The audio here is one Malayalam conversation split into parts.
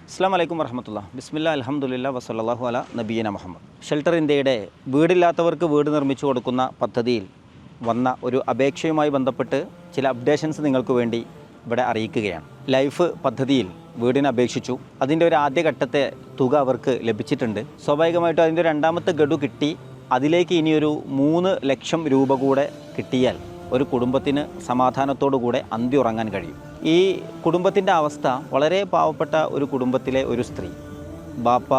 അസ്സലാമു അലൈക്കും വറഹ്മത്തുള്ളാഹി. ബിസ്മില്ലാ അൽഹംദുലില്ലാ വസല്ലല്ലാഹു അലാ നബിയ്യിന മുഹമ്മദ്. ഷെൽട്ടർ ഇന്ത്യയുടെ വീടില്ലാത്തവർക്ക് വീട് നിർമ്മിച്ചു കൊടുക്കുന്ന പദ്ധതിയിൽ വന്ന ഒരു അപേക്ഷയുമായി ബന്ധപ്പെട്ട് ചില അപ്ഡേഷൻസ് നിങ്ങൾക്ക് വേണ്ടി ഇവിടെ അറിയിക്കുകയാണ്. ലൈഫ് പദ്ധതിയിൽ വീടിന് അപേക്ഷിച്ചു. അതിൻ്റെ ഒരു ആദ്യഘട്ടത്തെ തുക അവർക്ക് ലഭിച്ചിട്ടുണ്ട്. സ്വാഭാവികമായിട്ടും അതിൻ്റെ രണ്ടാമത്തെ ഗഡു കിട്ടി. അതിലേക്ക് ഇനിയൊരു 3 ലക്ഷം രൂപ കൂടെ കിട്ടിയാൽ ഒരു കുടുംബത്തിന് സമാധാനത്തോടുകൂടെ അന്തി ഉറങ്ങാൻ കഴിയും. ഈ കുടുംബത്തിൻ്റെ അവസ്ഥ വളരെ പാവപ്പെട്ട ഒരു കുടുംബത്തിലെ ഒരു സ്ത്രീ. ബാപ്പ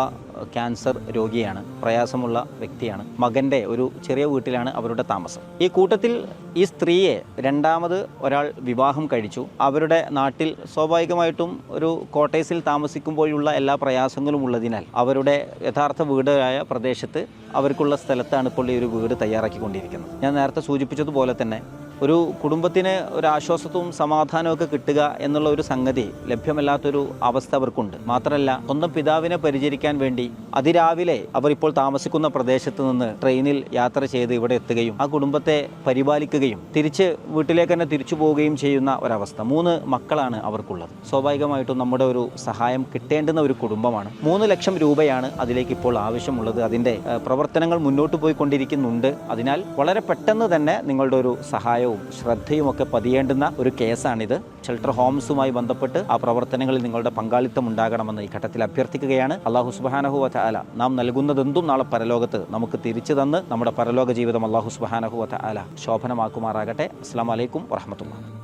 ക്യാൻസർ രോഗിയാണ്, പ്രയാസമുള്ള വ്യക്തിയാണ്. മകൻ്റെ ഒരു ചെറിയ വീട്ടിലാണ് അവരുടെ താമസം. ഈ കൂട്ടത്തിൽ ഈ സ്ത്രീയെ രണ്ടാമത് ഒരാൾ വിവാഹം കഴിച്ചു. അവരുടെ നാട്ടിൽ സ്വാഭാവികമായിട്ടും ഒരു കോട്ടേഴ്സിൽ താമസിക്കുമ്പോഴുള്ള എല്ലാ പ്രയാസങ്ങളും ഉള്ളതിനാൽ അവരുടെ യഥാർത്ഥ വീടായ പ്രദേശത്ത് അവർക്കുള്ള സ്ഥലത്താണ് ഇപ്പോൾ ഈ ഒരു വീട് തയ്യാറാക്കിക്കൊണ്ടിരിക്കുന്നത്. ഞാൻ നേരത്തെ സൂചിപ്പിച്ചതുപോലെ തന്നെ ഒരു കുടുംബത്തിന് ഒരു ആശ്വാസവും സമാധാനവും ഒക്കെ കിട്ടുക എന്നുള്ള ഒരു സംഗതി ലഭ്യമല്ലാത്തൊരു അവസ്ഥ അവർക്കുണ്ട്. മാത്രമല്ല, സ്വന്തം പിതാവിനെ പരിചരിക്കാൻ വേണ്ടി അതിരാവിലെ അവർ ഇപ്പോൾ താമസിക്കുന്ന പ്രദേശത്ത് നിന്ന് ട്രെയിനിൽ യാത്ര ചെയ്ത് ഇവിടെ എത്തുകയും ആ കുടുംബത്തെ പരിപാലിക്കുകയും തിരിച്ച് വീട്ടിലേക്ക് തന്നെ തിരിച്ചു പോവുകയും ചെയ്യുന്ന ഒരവസ്ഥ. 3 മക്കളാണ് അവർക്കുള്ളത്. സ്വാഭാവികമായിട്ടും നമ്മുടെ ഒരു സഹായം കിട്ടേണ്ടുന്ന ഒരു കുടുംബമാണ്. 3 ലക്ഷം രൂപയാണ് അതിലേക്ക് ഇപ്പോൾ ആവശ്യമുള്ളത്. അതിൻ്റെ പ്രവർത്തനങ്ങൾ മുന്നോട്ട് പോയിക്കൊണ്ടിരിക്കുന്നുണ്ട്. അതിനാൽ വളരെ പെട്ടെന്ന് തന്നെ നിങ്ങളുടെ ഒരു സഹായവും ശ്രദ്ധയും ഒക്കെ പതിയേണ്ടുന്ന ഒരു കേസാണിത്. ഷെൽട്ടർ ഹോംസുമായി ബന്ധപ്പെട്ട് ആ പ്രവർത്തനങ്ങളിൽ നിങ്ങളുടെ പങ്കാളിത്തം ഉണ്ടാകണമെന്ന് ഈ ഘട്ടത്തിൽ അഭ്യർത്ഥിക്കുകയാണ്. അല്ലാഹു സുബ്ഹാനഹു വ തആല നാം നൽകുന്നതെന്തും നാളെ പരലോകത്ത് നമുക്ക് തിരിച്ചു തന്ന് നമ്മുടെ പരലോക ജീവിതം അല്ലാഹു സുബ്ഹാനഹു വ തആല ശോഭനമാക്കുമാറാകട്ടെ. അസ്സലാമു അലൈക്കും വറഹ്മത്തുള്ളാഹി.